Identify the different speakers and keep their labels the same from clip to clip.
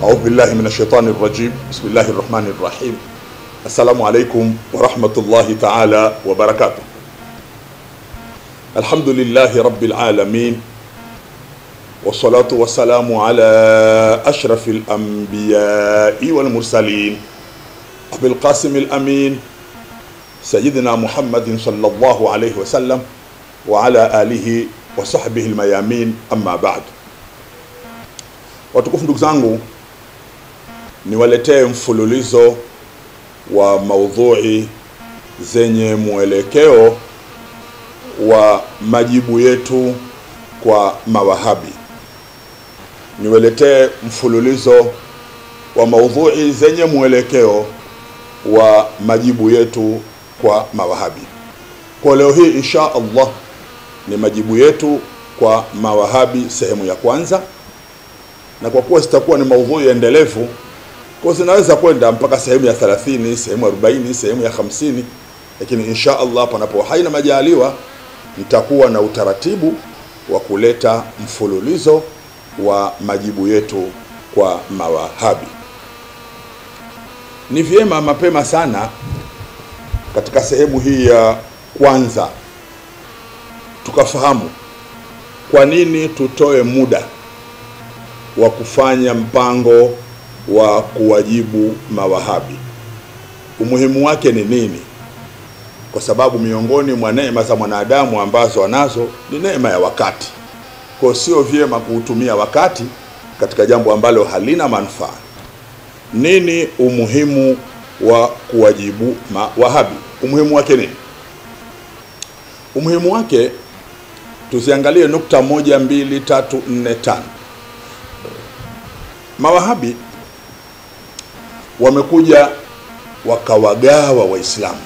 Speaker 1: أعوذ بالله من الشيطان الرجيم. بسم الله الرحمن الرحيم. السلام عليكم ورحمة الله تعالى وبركاته. الحمد لله رب العالمين، والصلاة والسلام على أشرف الأنبياء والمرسلين أبي القاسم الأمين سيدنا محمد صلى الله عليه وسلم وعلى آله وصحبه الميامين. أما بعد. Watukufu ndugu zangu, niwaletee mfululizo wa maudhui zenye mwelekeo wa majibu yetu kwa mawahabi. Niwaletee mfululizo wa maudhui zenye mwelekeo wa majibu yetu kwa mawahabi. Kwa leo hii insha Allah ni majibu yetu kwa mawahabi sehemu ya kwanza, na kwa kuwa zitakuwa ni maudhui endelevu, kwa zinaweza kwenda mpaka sehemu ya 30, sehemu ya 40, sehemu ya 50, lakini insha Allah panapo haina majaliwa nitakuwa na utaratibu wa kuleta mfululizo wa majibu yetu kwa mawahabi. Ni vyema mapema sana katika sehemu hii ya kwanza tukafahamu kwa nini tutoe muda wa kufanya mpango wa kuwajibu mawahabi. Umuhimu wake ni nini? Kwa sababu miongoni mwa neema za mwanadamu ambazo anazo ni neema ya wakati. Kwa sio vyema kuutumia wakati katika jambo ambalo halina manufaa. Nini umuhimu wa kuwajibu mawahabi? Umuhimu wake nini? Umuhimu wake tuziangalie nukta 1, 2, 3, 4, 5. Mawahabi wamekuja wakawagawa Waislamu,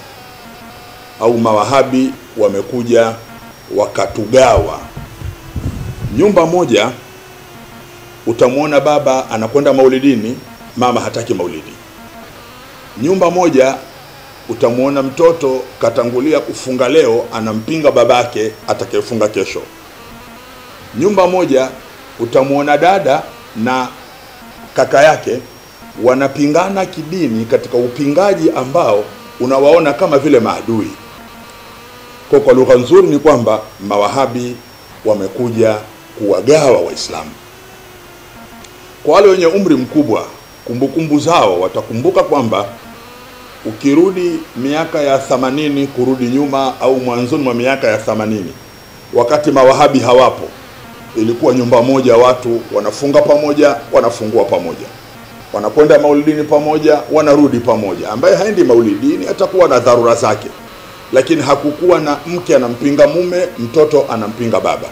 Speaker 1: au mawahabi wamekuja wakatugawa. Nyumba moja utamwona baba anakwenda maulidini, mama hataki maulidi. Nyumba moja utamwona mtoto katangulia kufunga leo, anampinga babake atakayefunga kesho. Nyumba moja utamwona dada na kaka yake wanapingana kidini katika upingaji ambao unawaona kama vile maadui. Kwa lugha nzuri ni kwamba mawahabi wamekuja kuwagawa Waislamu. Kwa wale wenye umri mkubwa, kumbukumbu zao watakumbuka kwamba ukirudi miaka ya 80 kurudi nyuma, au mwanzoni mwa miaka ya 80, wakati mawahabi hawapo, ilikuwa nyumba moja, watu wanafunga pamoja, wanafungua pamoja, wanakwenda maulidini pamoja, wanarudi pamoja. Ambaye haendi maulidini atakuwa na dharura zake, lakini hakukuwa na mke anampinga mume, mtoto anampinga baba.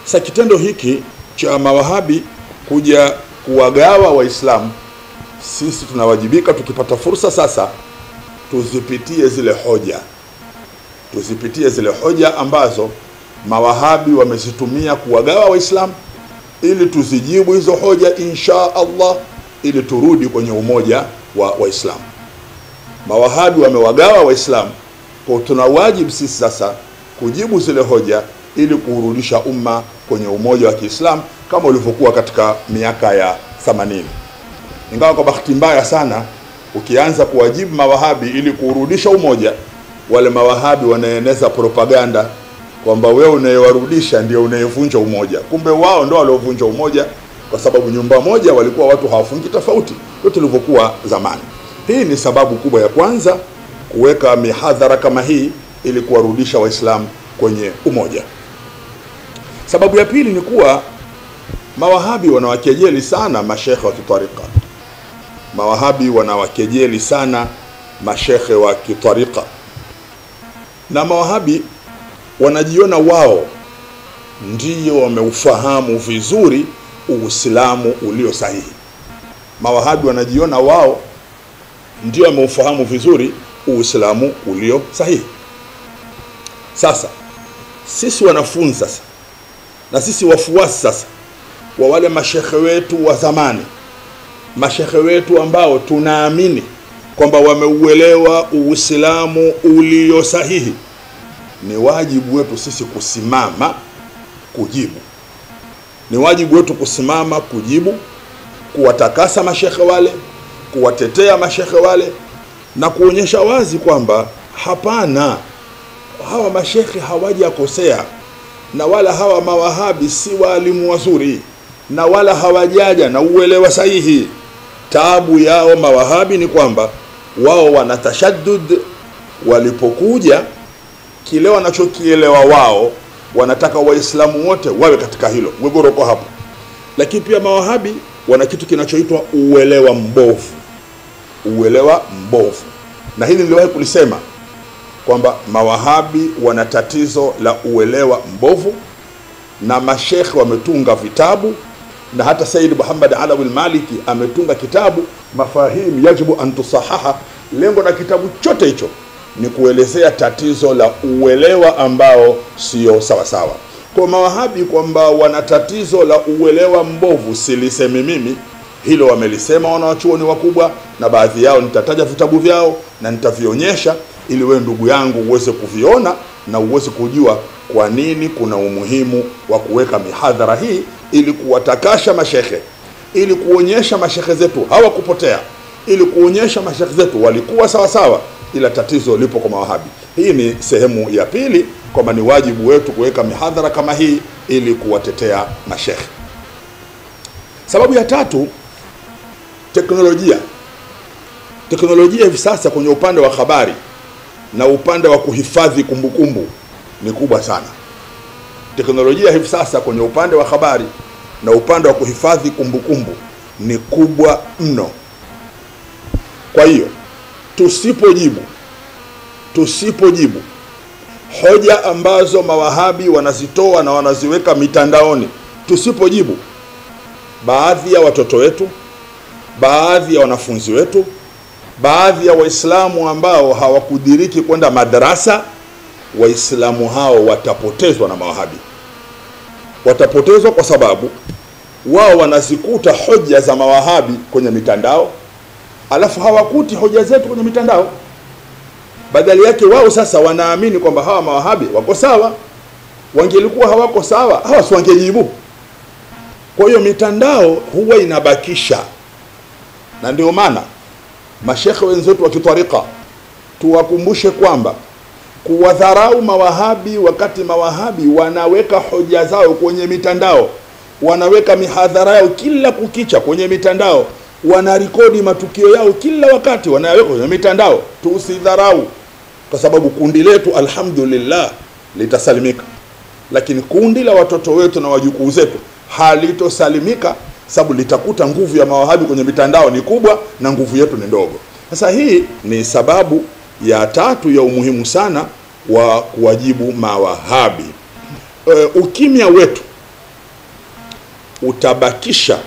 Speaker 1: Sasa kitendo hiki cha mawahabi kuja kuwagawa Waislamu, sisi tunawajibika tukipata fursa sasa tuzipitie zile hoja ambazo mawahabi wamezitumia kuwagawa Waislamu, ili tuzijibu hizo hoja insha Allah, ili turudi kwenye umoja wa Waislamu. Mawahabi wamewagawa Waislamu, kwa tuna wajibu sisi sasa kujibu zile hoja ili kurudisha umma kwenye umoja wa Kiislamu kama ulivyokuwa katika miaka ya 80. Ingawa kwa bahati mbaya sana, ukianza kuwajibu mawahabi ili kurudisha umoja, wale mawahabi wanaeneza propaganda kwamba wewe unayewarudisha ndio unayevunja umoja. Kumbe wao ndio waliovunja umoja, kwa sababu nyumba moja walikuwa watu hawafungi tofauti, ndio tulivyokuwa zamani. Hii ni sababu kubwa ya kwanza kuweka mihadhara kama hii, ili kuwarudisha Waislamu kwenye umoja. Sababu ya pili ni kuwa mawahabi wanawakejeli sana mashekhe wa kitarika. Mawahabi wanawakejeli sana mashekhe wa kitarika, na mawahabi wanajiona wao ndio wameufahamu vizuri Uislamu ulio sahihi. Mawahabi wanajiona wao ndio wameufahamu vizuri Uislamu ulio sahihi. Sasa sisi wanafunzi sasa, na sisi wafuasi sasa wa wale mashekhe wetu wa zamani, mashekhe wetu ambao tunaamini kwamba wameuelewa Uislamu ulio sahihi, ni wajibu wetu sisi kusimama kujibu. Ni wajibu wetu kusimama kujibu kuwatakasa mashekhe wale, kuwatetea mashekhe wale na kuonyesha wazi kwamba hapana, hawa mashekhe hawajakosea, na wala hawa mawahabi si walimu wazuri, na wala hawajaja na uelewa sahihi. Taabu yao mawahabi ni kwamba wao wanatashaddud. Walipokuja kile wanachokielewa wao, wanataka waislamu wote wawe katika hilo, wegoroko hapo. Lakini pia mawahabi wana kitu kinachoitwa uelewa mbovu. Uelewa mbovu. Na hili niliwahi kulisema kwamba mawahabi wana tatizo la uelewa mbovu, na mashekhe wametunga vitabu, na hata Said Muhammad Alawi al-Maliki ametunga kitabu Mafahim Yajibu an Tusahaha. Lengo na kitabu chote hicho ni kuelezea tatizo la uelewa ambao sio sawa sawa. Kwa mawahabi kwamba wana tatizo la uelewa mbovu silisemi mimi, hilo wamelisema wanawachuoni wakubwa, na baadhi yao nitataja vitabu vyao na nitavionyesha ili wewe ndugu yangu uweze kuviona na uweze kujua kwa nini kuna umuhimu wa kuweka mihadhara hii, ili kuwatakasha mashekhe, ili kuonyesha mashekhe zetu hawakupotea, ili kuonyesha mashekhe zetu walikuwa sawa sawa, ila tatizo lipo kwa mawahabi. Hii ni sehemu ya pili, kwamba ni wajibu wetu kuweka mihadhara kama hii ili kuwatetea mashekhe. Sababu ya tatu, teknolojia. Teknolojia hivi sasa kwenye upande wa habari na upande wa kuhifadhi kumbukumbu ni kubwa sana. Teknolojia hivi sasa kwenye upande wa habari na upande wa kuhifadhi kumbukumbu ni kubwa mno. Kwa hiyo tusipojibu hoja ambazo mawahabi wanazitoa na wanaziweka mitandaoni, tusipojibu, baadhi ya watoto wetu, baadhi ya wanafunzi wetu, baadhi ya waislamu ambao hawakudiriki kwenda madrasa, waislamu hao watapotezwa na mawahabi. Watapotezwa kwa sababu wao wanazikuta hoja za mawahabi kwenye mitandao, alafu hawakuti hoja zetu kwenye mitandao. Badala yake wao sasa wanaamini kwamba hawa mawahabi wako sawa. Wangelikuwa hawako sawa, hawa si wangejibu. Kwa hiyo mitandao huwa inabakisha, na ndio maana mashekhe wenzetu wa kitarika tuwakumbushe kwamba kuwadharau mawahabi wakati mawahabi wanaweka hoja zao kwenye mitandao, wanaweka mihadhara yao kila kukicha kwenye mitandao, wanarekodi matukio yao kila wakati wanayaweka kwenye mitandao, tusidharau, kwa sababu kundi letu alhamdulillah litasalimika, lakini kundi la watoto wetu na wajukuu zetu halitosalimika, sababu litakuta nguvu ya mawahabi kwenye mitandao ni kubwa na nguvu yetu ni ndogo. Sasa hii ni sababu ya tatu ya umuhimu sana wa kuwajibu mawahabi. Ukimya wetu utabakisha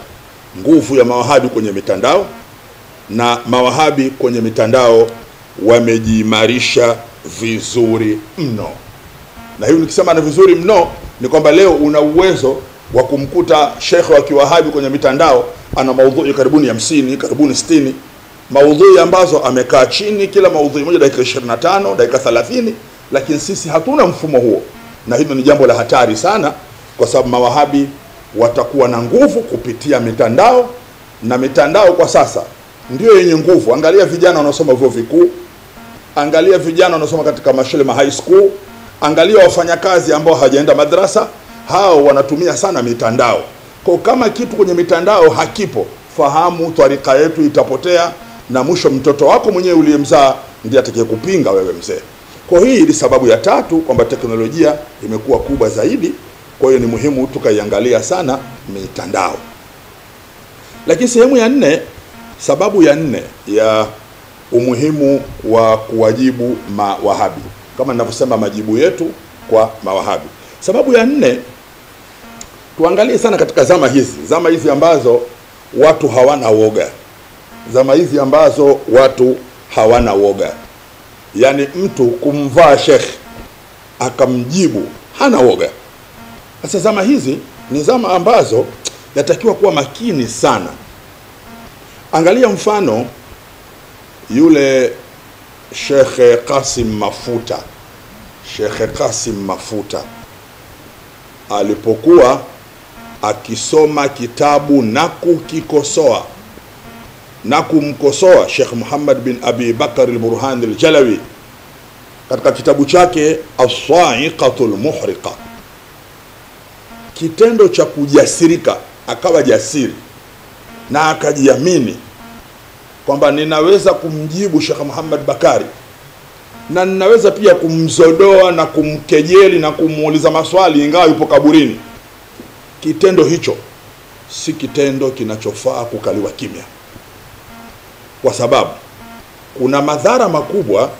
Speaker 1: nguvu ya mawahabi kwenye mitandao, na mawahabi kwenye mitandao wamejiimarisha vizuri mno. Na hiyo nikisema na vizuri mno ni kwamba leo una uwezo wa kumkuta shekhe wa kiwahabi kwenye mitandao ana maudhui karibuni 50, karibuni 60, maudhui ambazo amekaa chini kila maudhui moja dakika 25, dakika 30, lakini sisi hatuna mfumo huo. Na hilo ni jambo la hatari sana, kwa sababu mawahabi watakuwa na nguvu kupitia mitandao, na mitandao kwa sasa ndio yenye nguvu. Angalia vijana wanaosoma vyuo vikuu, angalia vijana wanaosoma katika mashule ma high school, angalia wafanyakazi ambao hawajaenda madrasa, hao wanatumia sana mitandao. Kwa kama kitu kwenye mitandao hakipo, fahamu tarika yetu itapotea, na mwisho mtoto wako mwenyewe uliyemzaa ndiye atakayekupinga wewe mzee. Kwa hii ni sababu ya tatu, kwamba teknolojia imekuwa kubwa zaidi. Kwa hiyo ni muhimu tukaiangalia sana mitandao. Lakini sehemu ya 4, sababu ya 4 ya umuhimu wa kuwajibu mawahabi, kama ninavyosema majibu yetu kwa mawahabi. Sababu ya 4, tuangalie sana katika zama hizi ambazo watu hawana woga. Zama hizi ambazo watu hawana woga. Yaani mtu kumvaa shekhi akamjibu hana woga. Sasa zama hizi ni zama ambazo yatakiwa kuwa makini sana. Angalia mfano yule Sheikh Qasim Mafuta. Sheikh Qasim Mafuta alipokuwa akisoma kitabu na kukikosoa na kumkosoa Sheikh Muhammad bin Abi Bakr al-Burhan al-Jalawi katika kitabu chake As-Sa'iqatul Muhriqa, kitendo cha kujasirika, akawa jasiri na akajiamini kwamba ninaweza kumjibu Sheikh Muhammad Bakari na ninaweza pia kumzodoa na kumkejeli na kumuuliza maswali ingawa yupo kaburini. Kitendo hicho si kitendo kinachofaa kukaliwa kimya, kwa sababu kuna madhara makubwa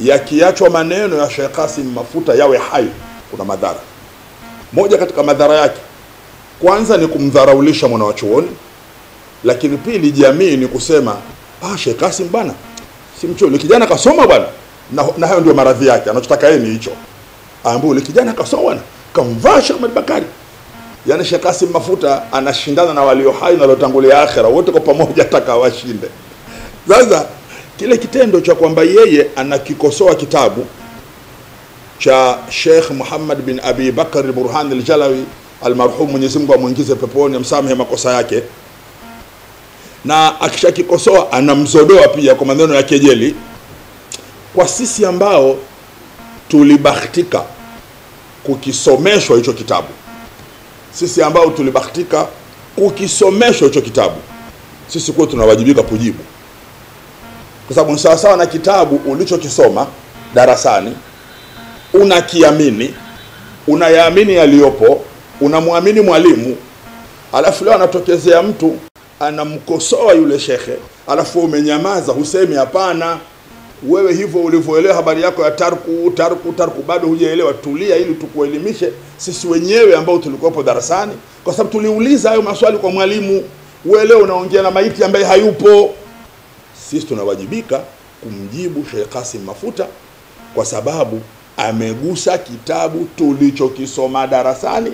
Speaker 1: yakiachwa maneno ya Sheikh Qasim Mafuta yawe hai. Kuna madhara. Moja katika madhara yake, kwanza ni kumdharaulisha mwanachuoni, lakini pili jamii ni kusema Sheikh Qasim bwana simchoni, kijana kasoma bwana, na hayo ndio maradhi yake. Anachotaka yeye ni hicho, ambaye kijana kasoma bwana kamvaa Sheikh Ahmad Bakari. Yani Sheikh Qasim Mafuta anashindana na walio hai na waliotangulia akhera, wote kwa pamoja atakawashinde. Sasa kile kitendo cha kwamba yeye anakikosoa kitabu cha Sheikh Muhammad bin Abi Bakr al-Burhan al-Jalawi almarhum, Mwenyezi Mungu amuingize peponi, amsamehe makosa yake, na akishakikosoa anamzodoa pia kwa maneno ya kejeli. Kwa sisi ambao tulibahatika kukisomeshwa hicho kitabu, sisi ambao tulibahatika kukisomeshwa hicho kitabu, sisi kwa tunawajibika kujibu, kwa sababu ni sawa sawa na kitabu ulichokisoma darasani, unakiamini, unayaamini yaliyopo, unamwamini mwalimu, alafu leo anatokezea mtu anamkosoa yule shekhe, alafu umenyamaza, husemi hapana, wewe hivyo ulivyoelewa habari yako ya tarku bado hujaelewa. Tulia ili tukuelimishe sisi wenyewe ambao tulikuwa darasani, kwa sababu tuliuliza hayo maswali kwa mwalimu. Wewe leo unaongea na maiti ambaye hayupo. Sisi tunawajibika kumjibu Sheikh Qasim Mafuta kwa sababu amegusa kitabu tulichokisoma darasani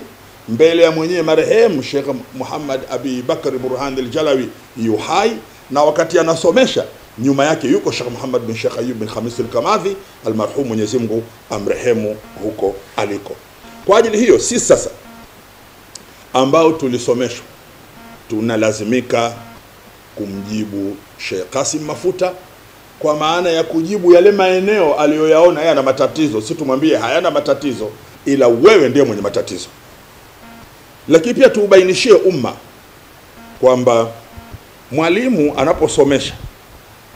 Speaker 1: mbele ya mwenyewe marehemu Sheikh Muhammad Abi Bakr Burhan al-Jalawi yuhai, na wakati anasomesha nyuma yake yuko Sheikh Muhammad bin Sheikh Ayub bin Khamis al-Kamadhi almarhum, Mwenyezi Mungu amrehemu huko aliko. Kwa ajili hiyo sisi sasa ambao tulisomeshwa tunalazimika kumjibu Sheikh Qasim Mafuta, kwa maana ya kujibu yale maeneo aliyoyaona yana matatizo. Si tumwambie hayana matatizo, ila wewe ndiye mwenye matatizo. Lakini pia tuubainishie umma kwamba mwalimu anaposomesha,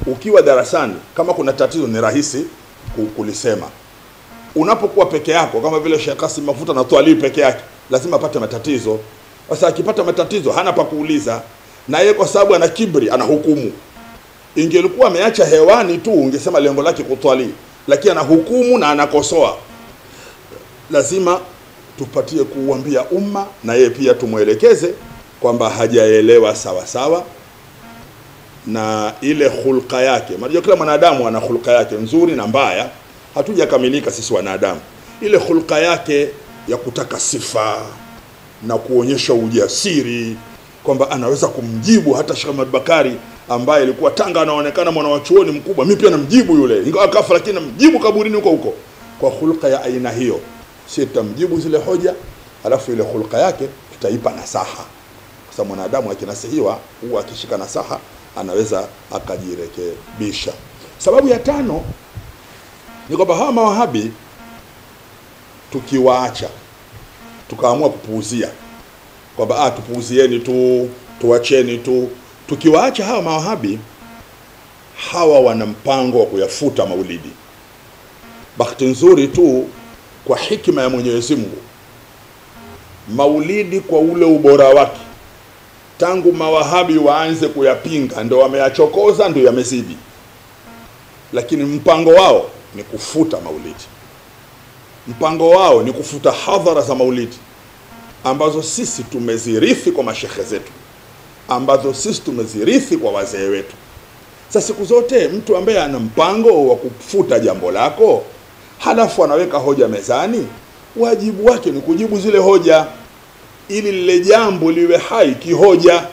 Speaker 1: ukiwa darasani, kama kuna tatizo ni rahisi kulisema. Unapokuwa peke yako, kama vile Sheikh Qasim Mafuta anatoa lii peke yake, lazima apate matatizo. Sasa akipata matatizo hana pa kuuliza, na yeye kwa sababu ana kibri anahukumu. Ingelikuwa ameacha hewani tu ungesema lengo lake kutwali, lakini anahukumu na anakosoa. Lazima tupatie kuambia umma, na yeye pia tumuelekeze kwamba hajaelewa sawa sawa na ile hulka yake. Unajua kila mwanadamu ana hulka yake nzuri na mbaya, hatujakamilika sisi wanadamu. Ile hulka yake ya kutaka sifa na kuonyesha ujasiri kwamba anaweza kumjibu hata Sheikh Ahmad Bakari ambaye alikuwa Tanga anaonekana mwanachuoni mkubwa, mimi pia namjibu yule ingawa kafa, lakini namjibu kaburini huko. Kwa hulka ya aina hiyo sisi tutamjibu zile hoja, alafu ile hulka yake tutaipa nasaha, kwa sababu mwanadamu akinasihiwa huwa akishika nasaha anaweza akajirekebisha. Sababu ya tano ni kwamba hawa mawahabi tukiwaacha, tukaamua kupuuzia kwamba tupuuzieni tu, tuacheni tu, tukiwaacha hawa mawahabi, hawa wana mpango wa kuyafuta maulidi. Bahati nzuri tu kwa hikima ya Mwenyezi Mungu, maulidi kwa ule ubora wake, tangu mawahabi waanze kuyapinga ndio wameyachokoza, ndio yamezidi. Lakini mpango wao ni kufuta maulidi. Mpango wao ni kufuta hadhara za maulidi ambazo sisi tumezirithi kwa mashekhe zetu, ambazo sisi tumezirithi kwa wazee wetu. Sasa siku zote mtu ambaye ana mpango wa kufuta jambo lako halafu anaweka hoja mezani, wajibu wake ni kujibu zile hoja ili lile jambo liwe hai kihoja.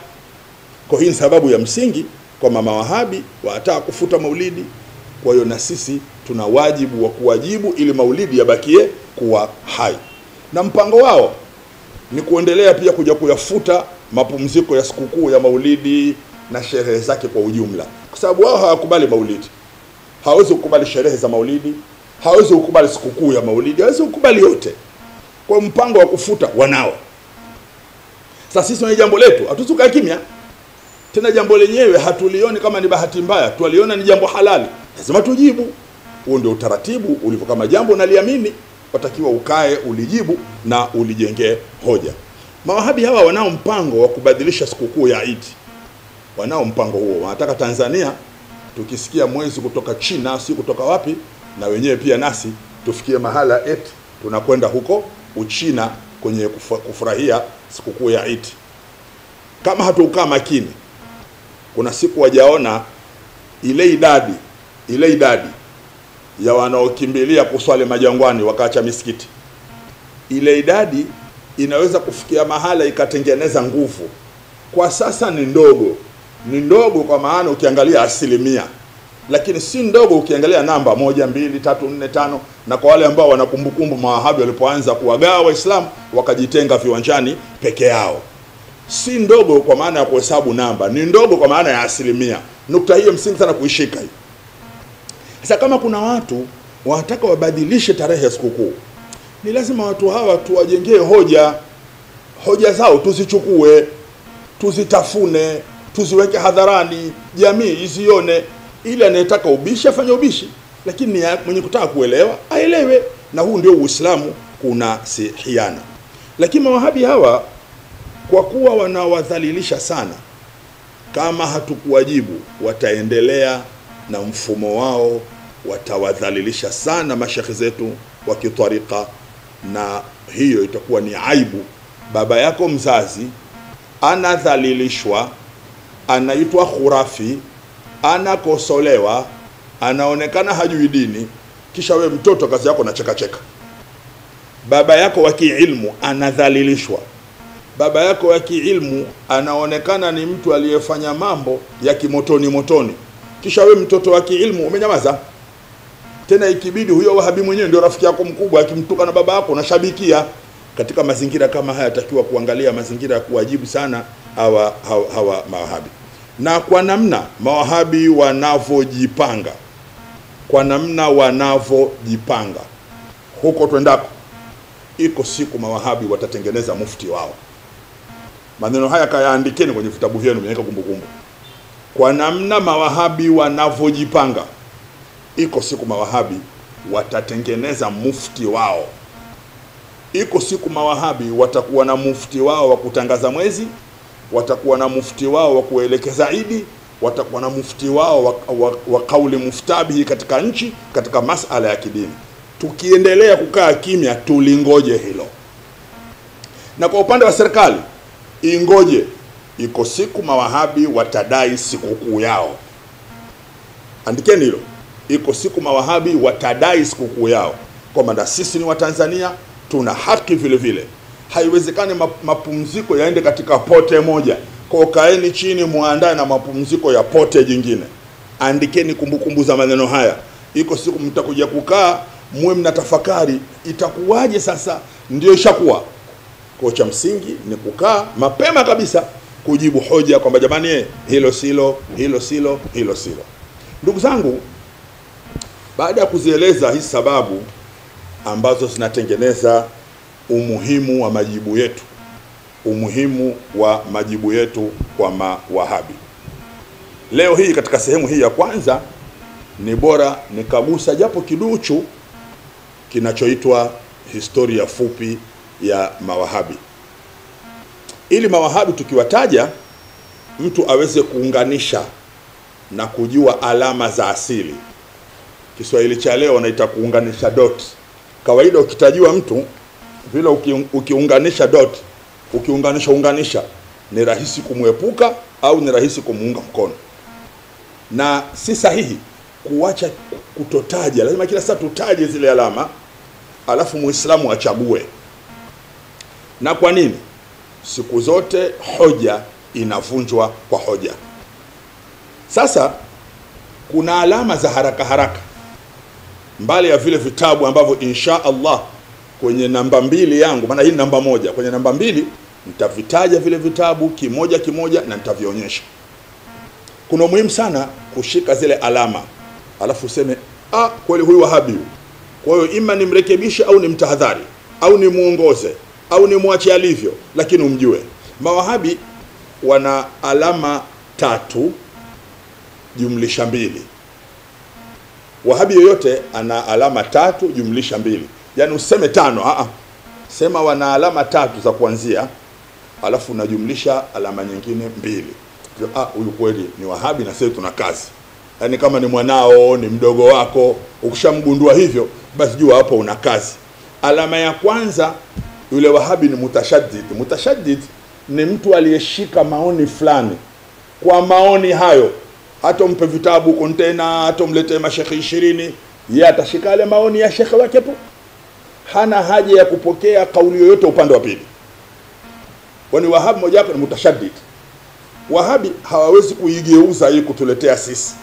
Speaker 1: Kwa hii sababu ya msingi kwa mama wahabi wataka kufuta maulidi. Kwa hiyo na sisi tuna wajibu wa kuwajibu ili maulidi yabakie kuwa hai. Na mpango wao ni kuendelea pia kuja kuyafuta mapumziko ya sikukuu ya Maulidi na sherehe zake kwa ujumla, kwa sababu wao hawakubali Maulidi, hawezi kukubali sherehe za Maulidi, hawezi kukubali sikukuu ya Maulidi, hawezi kukubali yote. Kwa mpango wa kufuta wanao. Sasa sisi ni jambo letu, hatusuka kimya. Tena jambo lenyewe hatulioni kama ni bahati mbaya, tuliona ni jambo halali, lazima tujibu. Huo ndio utaratibu ulivyo. Kama jambo naliamini, watakiwa ukae ulijibu na ulijengee hoja. Mawahabi hawa wanao mpango wa kubadilisha sikukuu ya Eid. Wanao mpango huo. Wanataka Tanzania tukisikia mwezi kutoka China, si kutoka wapi, na wenyewe pia nasi tufikie mahala eti tunakwenda huko Uchina kwenye kufurahia sikukuu ya Eid. Kama hatukaa makini, kuna siku wajaona ile idadi ya wanaokimbilia kuswali majangwani wakaacha misikiti. Ile idadi inaweza kufikia mahala ikatengeneza nguvu. Kwa sasa ni ndogo kwa maana ukiangalia asilimia, lakini si ndogo ukiangalia namba 1, 2, 3, 4, 5. Na kwa wale ambao wanakumbukumbu mawahabi walipoanza kuwagawa Waislamu wakajitenga viwanjani peke yao, si ndogo kwa maana ya kuhesabu namba, ni ndogo kwa maana ya asilimia. Nukta hiyo msingi sana kuishika hii. Sasa kama kuna watu wanataka wabadilishe tarehe ya sikukuu, ni lazima watu hawa tuwajengee hoja zao, tuzichukue, tuzitafune, tuziweke hadharani, jamii isione. Ili anayetaka ubishi afanye ubishi, lakini mwenye kutaka kuelewa aelewe. Na huu ndio Uislamu, kuna sihiana. Lakini mawahabi hawa kwa kuwa wanawadhalilisha sana, kama hatukuwajibu wataendelea na mfumo wao, watawadhalilisha sana mashekhi zetu wa kitarika, na hiyo itakuwa ni aibu. Baba yako mzazi anadhalilishwa, anaitwa khurafi, anakosolewa, anaonekana hajui dini, kisha we mtoto kazi yako na cheka. Baba yako wa kiilmu anadhalilishwa, baba yako wa kiilmu anaonekana ni mtu aliyefanya mambo ya kimotoni, kisha we mtoto wa kiilmu umenyamaza. Tena ikibidi huyo wahabi mwenyewe ndio rafiki yako mkubwa, akimtuka na baba yako unashabikia. Katika mazingira kama haya takiwa kuangalia mazingira ya kuwajibu sana hawa mawahabi. Na kwa namna mawahabi wanavojipanga, huko twendako, iko siku mawahabi watatengeneza mufti wao. Maneno haya kayaandikeni kwenye vitabu vyenu, mweneka kumbukumbu. Kwa namna mawahabi wanavojipanga, iko siku mawahabi watatengeneza mufti wao. Iko siku mawahabi watakuwa na mufti wao wa kutangaza mwezi, watakuwa na mufti wao wa kuelekeza Idi, watakuwa na mufti wao wa kauli muftabihi katika nchi, katika masala ya kidini. Tukiendelea kukaa kimya, tulingoje hilo. Na kwa upande wa serikali, ingoje, iko siku mawahabi watadai sikukuu yao. Andikeni hilo. Iko siku mawahabi watadai sikukuu yao, kwamba sisi ni Watanzania, tuna haki vile. Haiwezekani mapumziko yaende katika pote moja. Kwa kaeni chini muandae na mapumziko ya pote jingine. Andikeni kumbukumbu za maneno haya. Iko siku mtakuja kukaa muwe mnatafakari itakuwaje sasa, ndio ishakuwa. Kwa cha msingi ni kukaa mapema kabisa kujibu hoja kwamba jamani hilo silo. Ndugu zangu, baada ya kuzieleza hizi sababu ambazo zinatengeneza umuhimu wa majibu yetu kwa mawahabi, leo hii katika sehemu hii ya kwanza ni bora nikagusa japo kiduchu kinachoitwa historia fupi ya mawahabi, ili mawahabi tukiwataja mtu aweze kuunganisha na kujua alama za asili. Kiswahili cha leo wanaita kuunganisha dot. Kawaida ukitajua mtu vile ukiunganisha dot, ukiunganisha ni rahisi kumwepuka au ni rahisi kumuunga mkono. Na si sahihi kuacha kutotaja, lazima kila saa tutaje zile alama, alafu Muislamu achague. Na kwa nini? Siku zote hoja inavunjwa kwa hoja. Sasa kuna alama za haraka mbali ya vile vitabu ambavyo insha Allah kwenye namba 2 yangu, maana hii namba 1, kwenye namba 2 nitavitaja vile vitabu kimoja kimoja na nitavionyesha. Kuna muhimu sana kushika zile alama, alafu useme kweli huyu Wahabi. Kwa hiyo ima nimrekebishe au nimtahadhari au nimuongoze au nimwache alivyo, lakini umjue Mawahabi wana alama 3 jumlisha 2. Wahabi yoyote ana alama 3 jumlisha 2. Yaani useme 5, sema wana alama 3 za kuanzia, alafu unajumlisha alama nyingine 2. Huyu kweli ni Wahabi na sisi tuna kazi. Yaani kama ni mwanao, ni mdogo wako, ukishamgundua hivyo, basi jua hapo una kazi. Alama ya kwanza, yule Wahabi ni mutashaddid. Mutashaddid ni mtu aliyeshika maoni fulani. Kwa maoni hayo, hata umpe vitabu kontena, hata umletee mashekhi 20, yeye atashika yale maoni ya shekhi wake tu. Hana haja ya kupokea kauli yoyote upande wa pili. Kwani Wahabi mmoja wapo ni mutashaddid. Wahabi hawawezi kuigeuza hii kutuletea sisi.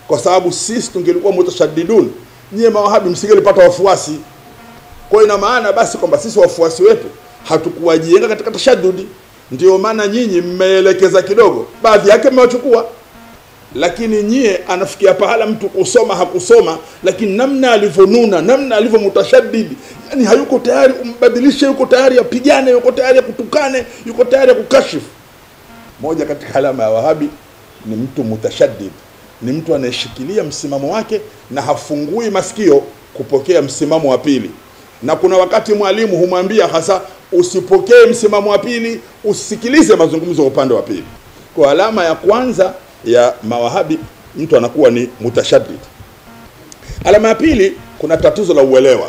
Speaker 1: Kwa sababu sisi tungelikuwa mutashaddidun, nyie Mawahabi msingelipata wafuasi. Kwa ina maana basi kwamba sisi wafuasi wetu hatukuwajenga katika tashaddudi. Ndio maana nyinyi mmeelekeza kidogo, baadhi yake mmewachukua. Lakini nyie anafikia pahala mtu kusoma hakusoma, lakini namna alivyonuna, namna alivyomutashaddidi, yani hayuko tayari umbadilishe, yuko tayari apigane, yuko tayari kutukane, yuko tayari kukashifu. Moja katika alama ya Wahabi ni mtu mutashaddid, ni mtu anayeshikilia msimamo wake na hafungui masikio kupokea msimamo wa pili. Na kuna wakati mwalimu humwambia hasa usipokee msimamo wa pili, usikilize mazungumzo ya upande wa pili. Kwa alama ya kwanza ya Mawahabi, mtu anakuwa ni mutashaddid. Alama ya pili, kuna tatizo la uelewa,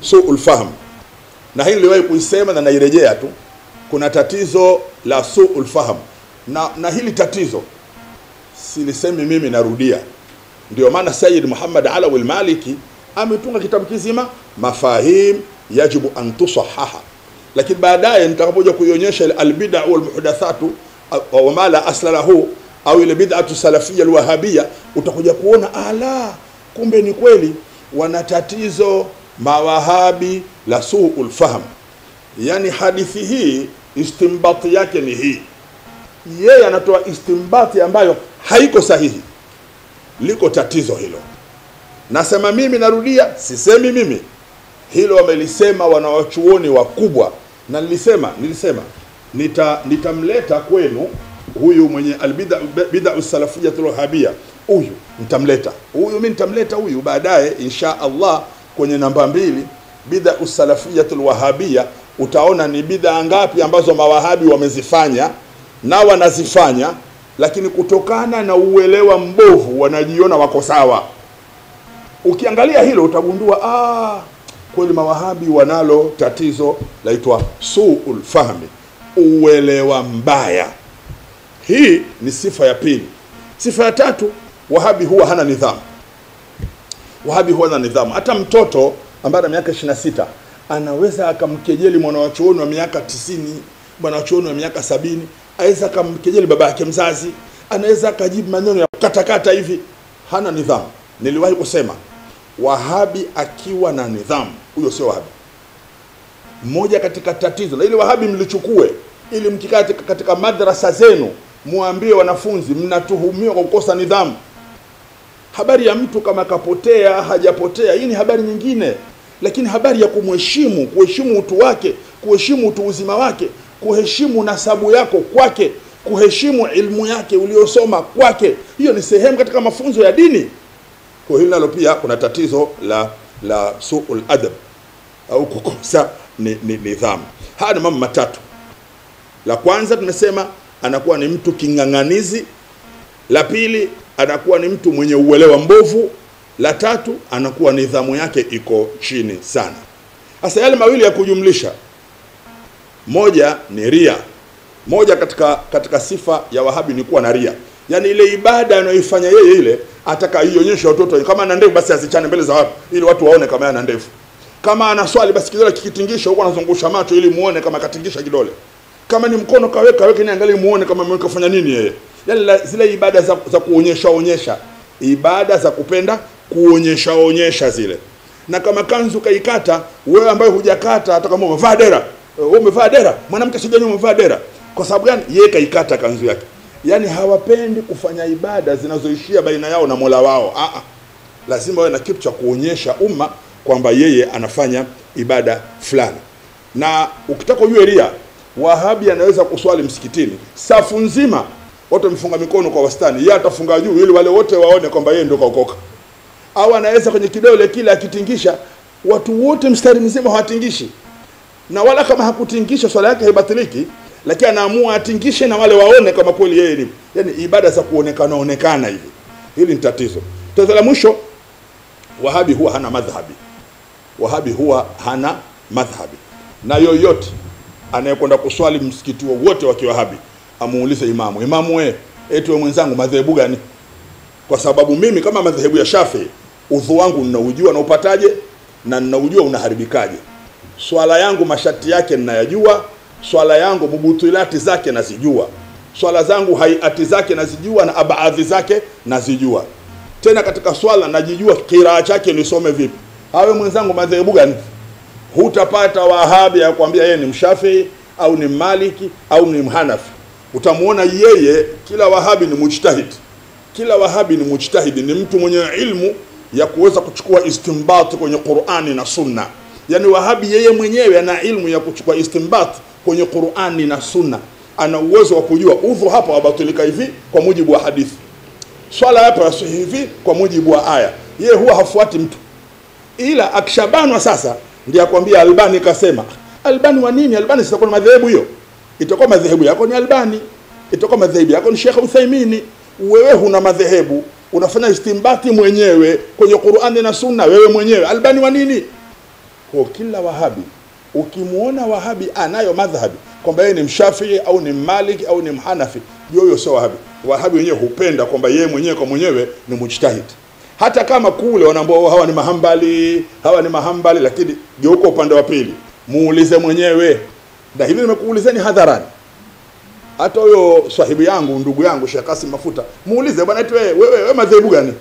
Speaker 1: su'ul fahm. Na hili niliwahi kuisema na nairejea tu. Kuna tatizo la su'ul fahm. Na hili tatizo silisemi mimi, narudia. Ndio maana Sayyid Muhammad Alawi al-Maliki ametunga kitabu kizima Mafahim yajibu an tusahaha. Lakini baadaye nitakapokuja kuionyesha al-bid'a wal muhdathatu wa ma la asla lahu au ile bid'atu salafiyya al-wahabiyya, utakuja kuona kumbe ni kweli wana tatizo Mawahabi la su'ul fahm. Yani hadithi hii istimbati yake ni hii. Yeye anatoa istimbati ambayo haiko sahihi. Liko tatizo hilo. Nasema mimi, narudia, sisemi mimi. Hilo wamelisema wanawachuoni wakubwa. Na nilisema nitamleta kwenu huyu mwenye albid'a salafiyyatul wahabiyya. Huyu nitamleta huyu baadaye insha Allah kwenye namba 2, bid'a salafiyyatul wahabiyya. Utaona ni bid'a ngapi ambazo Mawahabi wamezifanya na wanazifanya, lakini kutokana na uelewa mbovu wanajiona wako sawa. Ukiangalia hilo utagundua kweli Mawahabi wanalo tatizo laitwa su'ul fahmi, uelewa mbaya. Hii ni sifa ya pili. Sifa ya tatu, Wahabi huwa hana nidhamu. Wahabi huwa hana nidhamu. Hata mtoto ambaye ana miaka 26 anaweza akamkejeli mwanachuoni wa miaka 90, mwanachuoni wa miaka 70, aweza akamkejeli baba yake mzazi, anaweza akajibu maneno ya katakata hivi. Hana nidhamu. Niliwahi kusema Wahabi akiwa na nidhamu, huyo sio Wahabi. Mmoja katika tatizo, na ili Wahabi mlichukue, ili mkikaa katika madrasa zenu muambie wanafunzi mnatuhumiwa kwa kukosa nidhamu. Habari ya mtu kama kapotea hajapotea, hii ni habari nyingine. Lakini habari ya kumheshimu, kuheshimu utu wake, kuheshimu utu uzima wake, kuheshimu nasabu yako kwake, kuheshimu ilmu yake uliosoma kwake, hiyo ni sehemu katika mafunzo ya dini. Kwa hiyo nalo pia kuna tatizo la su'ul adab au kukosa nidhamu. Haya ni mambo matatu. La kwanza tumesema anakuwa ni mtu king'ang'anizi. La pili anakuwa ni mtu mwenye uelewa mbovu. La tatu anakuwa nidhamu yake iko chini sana. Sasa yale mawili ya kujumlisha, moja ni ria. Moja katika sifa ya Wahabi ni kuwa na ria. Yani ile ibada anayoifanya yeye ile atakaionyesha watoto, kama ana ndevu basi asichane mbele za watu ili watu waone kama ana ndevu. Kama ana swali basi kidole kikitingisha huko anazungusha macho ili muone kama katingisha kidole. Kama ni mkono kaweka ni angalie muone kama ameweka fanya nini yeye. Yale zile ibada za kuonyesha, ibada za kupenda kuonyesha zile. Na kama kanzu kaikata, wewe ambaye hujakata, hata kama umevaa dera, wewe umevaa dera, mwanamke sijani umevaa dera. Kwa sababu gani? Yeye kaikata kanzu yake. Yani hawapendi kufanya ibada zinazoishia baina yao na Mola wao. Lazima wawe na kitu cha kuonyesha umma kwamba yeye anafanya ibada fulani. Na ukitaka ujue ria, Wahabi anaweza kuswali msikitini safu nzima, wote mfunga mikono kwa wastani, yeye atafunga juu ili wale wote waone kwamba yeye ndio kaokoka. Au anaweza kwenye kidole kile akitingisha, watu wote mstari mzima hawatingishi, na wala kama hakutingisha swala yake haibatiliki, lakini anaamua atingishe na wale waone kama kweli yeye ni. Yani ibada za kuonekana hivi. Hili ni tatizo. Tatizo la mwisho, Wahabi huwa hana madhhabi. Wahabi huwa hana madhhabi. Na yoyote anayekwenda kuswali msikiti wote wa Kiwahabi amuulize imamu, wewe eti wewe mwenzangu madhehebu gani? Kwa sababu mimi kama madhehebu ya Shafi'i, udhu wangu ninaujua na upataje, na ninaujua unaharibikaje. Swala yangu masharti yake ninayajua, swala yangu mubutilati zake nazijua, swala zangu hayati zake nazijua, na abaadhi zake nazijua. Tena katika swala najijua kiraa chake nisome vipi. Hawe mwenzangu madhehebu gani? Hutapata Wahabi ya kuambia yeye ni Mshafi'i au ni Maliki au ni Mhanafi. Utamuona yeye, kila Wahabi ni mujtahid. Kila Wahabi ni mujtahidi, ni mtu mwenye ilmu ya kuweza kuchukua istinbat kwenye Qur'ani na Sunna. Yani Wahabi yeye mwenyewe ana ilmu ya kuchukua istinbat kwenye Qur'ani na Sunna. Ana uwezo wa kujua udhu hapa wabatilika hivi kwa mujibu wa hadithi, swala hapa sahihi hivi kwa mujibu wa aya. Yeye huwa hafuati mtu, ila akishabanwa sasa ndiye akwambia Albani kasema. Albani wa nini? Albani sitakuwa madhehebu hiyo. Itakuwa madhehebu yako ni Albani, itakuwa madhehebu yako ni Sheikh Uthaymeen. Wewe huna madhehebu, unafanya istimbati mwenyewe kwenye Qur'ani na Sunna wewe mwenyewe. Albani wa nini? Kwa kila Wahabi, ukimuona Wahabi anayo madhhabi kwamba yeye ni Mshafi'i au ni Maliki au ni Mhanafi, yoyo sio Wahabi. Wahabi wenyewe hupenda kwamba yeye mwenyewe kwa mwenyewe ni mujtahid. Hata kama kule wanaambia hawa ni mahambali, lakini geuka upande wa pili, muulize mwenyewe. Na hivi nimekuulizeni hadharani. Hata huyo sahibi yangu, ndugu yangu Sheikh Kasim Mafuta, muulize bwana eti wewe madhehebu gani?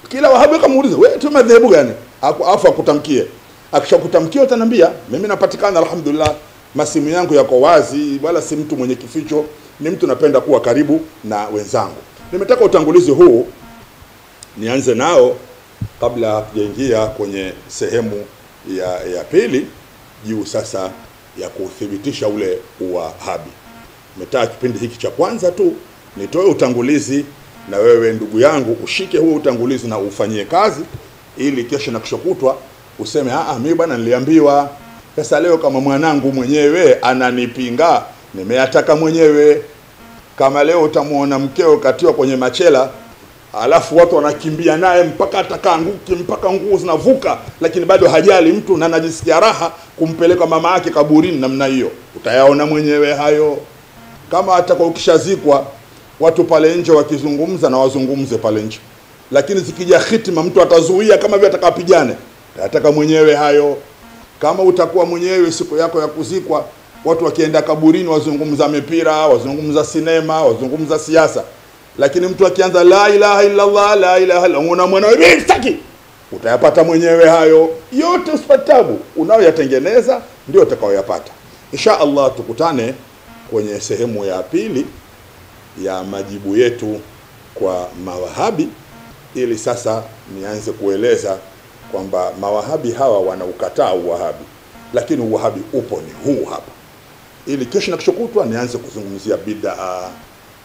Speaker 1: Kila Wahabi kamuulize, wewe tu madhehebu gani? Afu akutamkie. Akishakutamkia utaniambia, mimi napatikana alhamdulillah, masimu yangu yako wazi, wala si mtu mwenye kificho, ni mtu napenda kuwa karibu na wenzangu. Nimetaka utangulizi huu nianze nao kabla hajaingia kwenye sehemu ya pili juu sasa ya kuthibitisha ule Wahabi. Nimetaka kipindi hiki cha kwanza tu nitoe utangulizi, na wewe ndugu yangu ushike huo utangulizi na ufanyie kazi, ili kesho na kishokutwa useme mimi bwana niliambiwa. Sasa leo kama mwanangu mwenyewe ananipinga, nimeyataka mwenyewe. Kama leo utamuona mkeo katiwa kwenye machela, alafu watu wanakimbia naye mpaka atakaanguki, mpaka nguo zinavuka, lakini bado hajali mtu na anajisikia raha kumpeleka mama yake kaburini namna hiyo, utayaona mwenyewe hayo. Kama atakuwa ukishazikwa watu pale nje wakizungumza, na wazungumze pale nje, lakini zikija hitima mtu atazuia kama vile atakapigane, ataka mwenyewe hayo. Kama utakuwa mwenyewe siku yako ya kuzikwa, watu wakienda kaburini wazungumza mipira, wazungumza sinema, wazungumza siasa, lakini mtu akianza la ilaha illa Allah, la ilaha illa Allah, mwenyewe sitaki, utayapata mwenyewe hayo yote. Usipatabu unaoyatengeneza ndio utakaoyapata. Insha Allah tukutane kwenye sehemu ya pili ya majibu yetu kwa Mawahabi, ili sasa nianze kueleza kwamba Mawahabi hawa wanaukataa Uwahabi, lakini Uwahabi upo ni huu hapa, ili kesho na kishokutwa nianze kuzungumzia bid'a,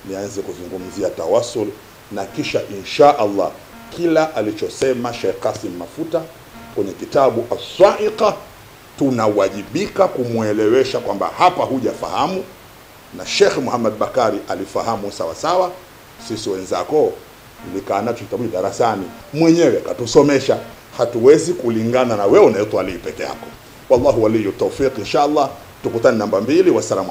Speaker 1: nianze kuzungumzia tawassul, na kisha insha Allah kila alichosema Sheikh Kasim Mafuta kwenye kitabu As-Sa'iqa tunawajibika kumuelewesha kwamba hapa hujafahamu, na Sheikh Muhammad Bakari alifahamu sawa sawa. Sisi wenzako nilikaa nacho kitabu darasani, mwenyewe katusomesha, hatuwezi kulingana na wewe unayetwali peke yako. Wallahu waliyu tawfiq. Inshallah tukutane namba 2. Wassalamu.